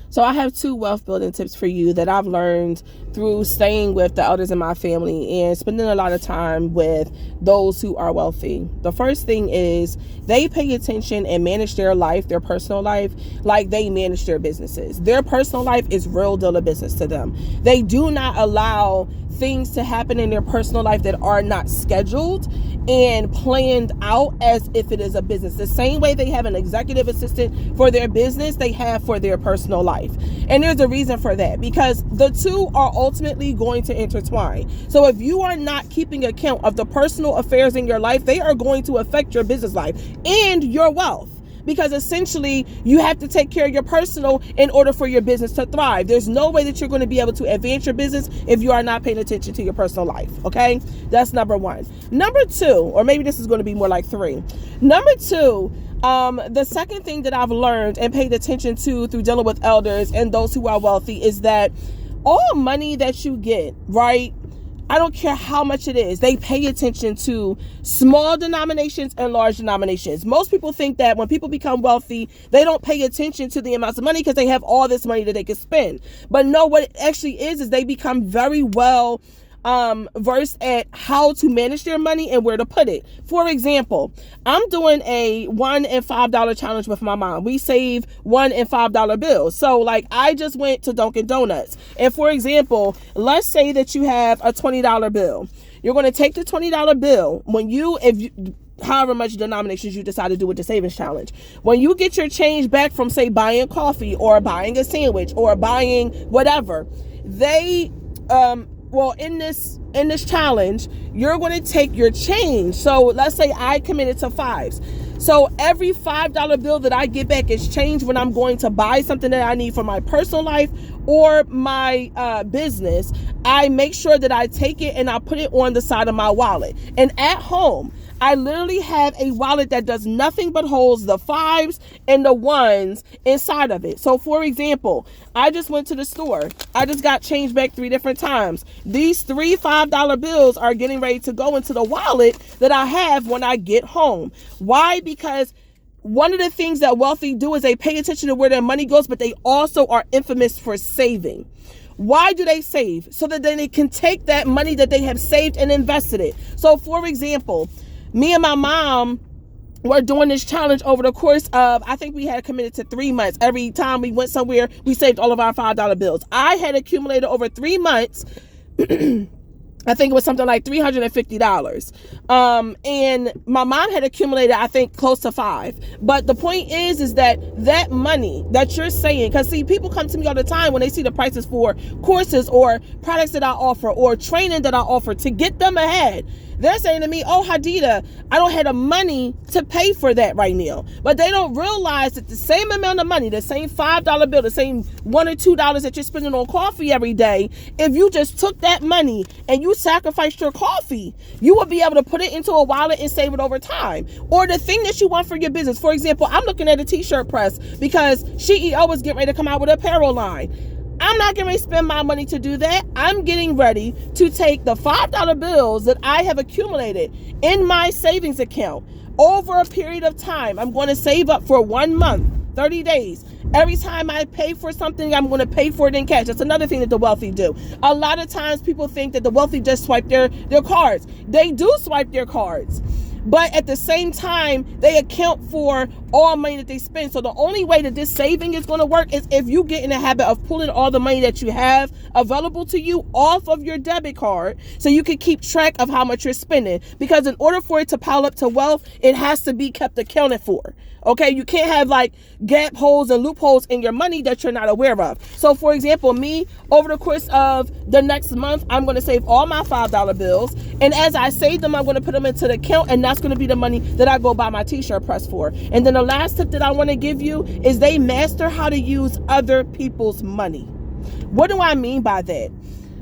So I have 2 wealth building tips for you that I've learned through staying with the elders in my family and spending a lot of time with those who are wealthy. The first thing is they pay attention and manage their life, their personal life, like they manage their businesses. Their personal life is real deal of business to them. They do not allow things to happen in their personal life that are not scheduled and planned out as if it is a business. The same way they have an executive assistant for their business, they have for their personal life. And there's a reason for that, because the two are ultimately going to intertwine. So if you are not keeping account of the personal affairs in your life, they are going to affect your business life and your wealth. Because essentially you have to take care of your personal in order for your business to thrive. There's no way that you're going to be able to advance your business if you are not paying attention to your personal life. Okay, that's number 1. Number 2, or maybe this is going to be more like 3. Number 2, the second thing that I've learned and paid attention to through dealing with elders and those who are wealthy is that all money that you get, right? I don't care how much it is, they pay attention to small denominations and large denominations. Most people think that when people become wealthy, they don't pay attention to the amounts of money because they have all this money that they can spend. But no, what it actually is they become very well versed at how to manage their money and where to put it. For example, I'm doing a $1 and $5 challenge with my mom. We save $1 and $5 bills. So like I just went to Dunkin' Donuts, and for example, let's say that you have a $20 bill. You're going to take the $20 bill however much denominations you decide to do with the savings challenge. When you get your change back from, say, buying coffee or buying a sandwich or buying whatever, in this challenge, you're going to take your change. So let's say I committed to 5s. So every $5 bill that I get back is change when I'm going to buy something that I need for my personal life or my business. I make sure that I take it and I put it on the side of my wallet. And at home, I literally have a wallet that does nothing but holds the 5s and the 1s inside of it. So for example, I just went to the store. I just got change back 3 different times. These 3 $5 bills are getting ready to go into the wallet that I have when I get home. Why? Because one of the things that wealthy do is they pay attention to where their money goes, but they also are infamous for saving. Why do they save? So that then they can take that money that they have saved and invested it. So for example, me and my mom were doing this challenge over the course of, I think we had committed to 3 months. Every time we went somewhere, we saved all of our $5 bills. I had accumulated over 3 months. I think it was something like $350. And my mom had accumulated, I think, close to 5. But the point is that money that you're saying, because see, people come to me all the time when they see the prices for courses or products that I offer or training that I offer to get them ahead. They're saying to me, oh, Hadida, I don't have the money to pay for that right now. But they don't realize that the same amount of money, the same $5 bill, the same $1 or $2 that you're spending on coffee every day, if you just took that money and you sacrificed your coffee, you will be able to put it into a wallet and save it over time. Or the thing that you want for your business. For example, I'm looking at a t-shirt press because CEO is getting ready to come out with a apparel line. I'm not going to spend my money to do that. I'm getting ready to take the $5 bills that I have accumulated in my savings account over a period of time. I'm going to save up for 1 month, 30 days. Every time I pay for something, I'm going to pay for it in cash. That's another thing that the wealthy do. A lot of times people think that the wealthy just swipe their cards. They do swipe their cards. But at the same time, they account for all money that they spend. So the only way that this saving is going to work is if you get in the habit of pulling all the money that you have available to you off of your debit card so you can keep track of how much you're spending. Because in order for it to pile up to wealth, it has to be kept accounted for. Okay, you can't have like gap holes and loopholes in your money that you're not aware of. So for example, me, over the course of the next month, I'm going to save all my $5 bills. And as I save them, I'm going to put them into the account, and that's going to be the money that I go buy my t-shirt press for. And then the last tip that I want to give you is they master how to use other people's money. What do I mean by that?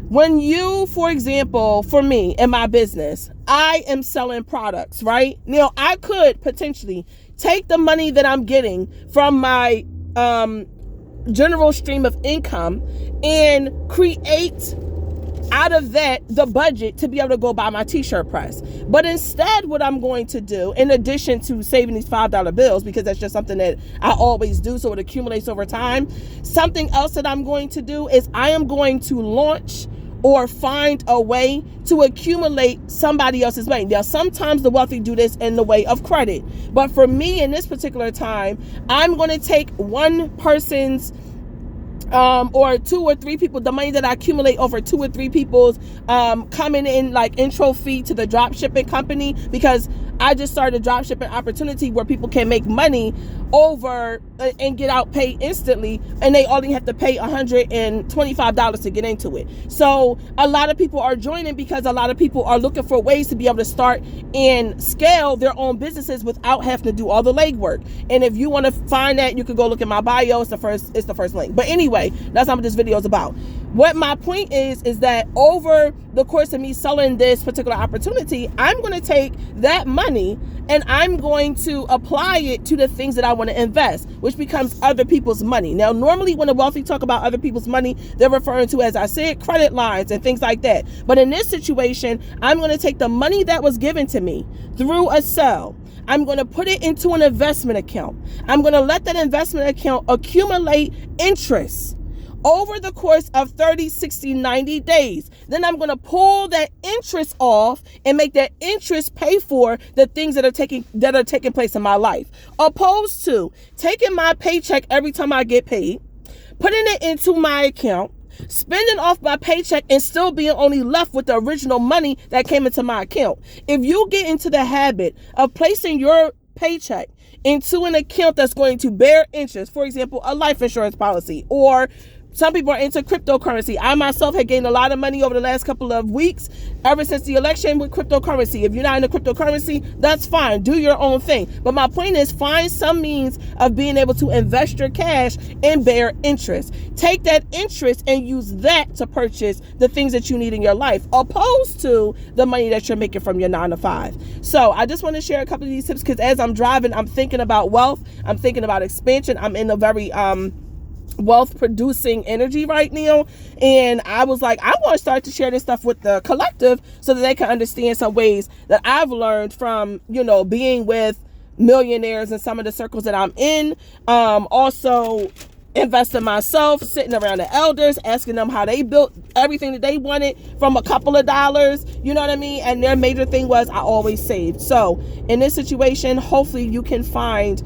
When you, for example, for me in my business, I am selling products, right? Now, I could potentially take the money that I'm getting from my general stream of income and create out of that the budget to be able to go buy my t-shirt press. But instead, what I'm going to do, in addition to saving these $5 bills, because that's just something that I always do, so it accumulates over time, something else that I'm going to do is I am going to launch or find a way to accumulate somebody else's money. Now, sometimes the wealthy do this in the way of credit. But for me, in this particular time, I'm going to take one person's or 2 or 3 people, the money that I accumulate over 2 or 3 people's coming in like intro fee to the drop shipping company, because I just started a drop shipping opportunity where people can make money over and get out paid instantly, and they only have to pay $125 to get into it. So a lot of people are joining because a lot of people are looking for ways to be able to start and scale their own businesses without having to do all the legwork. And if you want to find that, you can go look at my bio. It's the first link. But anyway, that's not what this video is about. What my point is that over the course of me selling this particular opportunity, I'm going to take that money and I'm going to apply it to the things that I want to invest, which becomes other people's money. Now, normally when the wealthy talk about other people's money, they're referring to, as I said, credit lines and things like that. But in this situation, I'm going to take the money that was given to me through a sale. I'm going to put it into an investment account. I'm going to let that investment account accumulate interest over the course of 30, 60, 90 days. Then I'm going to pull that interest off and make that interest pay for the things that are taking place in my life. Opposed to taking my paycheck every time I get paid, putting it into my account, spending off my paycheck, and still being only left with the original money that came into my account. If you get into the habit of placing your paycheck into an account that's going to bear interest, for example, a life insurance policy, or some people are into cryptocurrency. I myself had gained a lot of money over the last couple of weeks ever since the election with cryptocurrency. If you're not into cryptocurrency, that's fine. Do your own thing. But my point is, find some means of being able to invest your cash and bear interest. Take that interest and use that to purchase the things that you need in your life, opposed to the money that you're making from your 9 to 5. So I just want to share a couple of these tips because as I'm driving, I'm thinking about wealth. I'm thinking about expansion. I'm in a very wealth producing energy right now, and I was like, I want to start to share this stuff with the collective so that they can understand some ways that I've learned from, being with millionaires and some of the circles that I'm in. Also investing myself, sitting around the elders, asking them how they built everything that they wanted from a couple of dollars, you know what I mean? And their major thing was, I always saved. So in this situation, hopefully you can find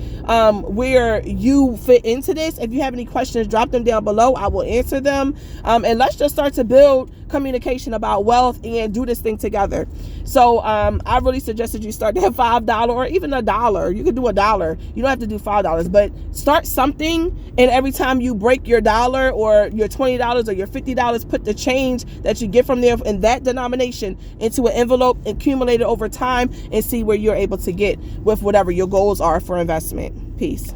where you fit into this. If you have any questions, drop them down below. I will answer them. And let's just start to build communication about wealth and do this thing together. So I really suggested you start at $5 or even $1. You could do $1. You don't have to do $5, but start something. And every time you break your $1 or your $20 or your $50, put the change that you get from there in that denomination into an envelope, accumulate it over time, and see where you're able to get with whatever your goals are for investment. Peace.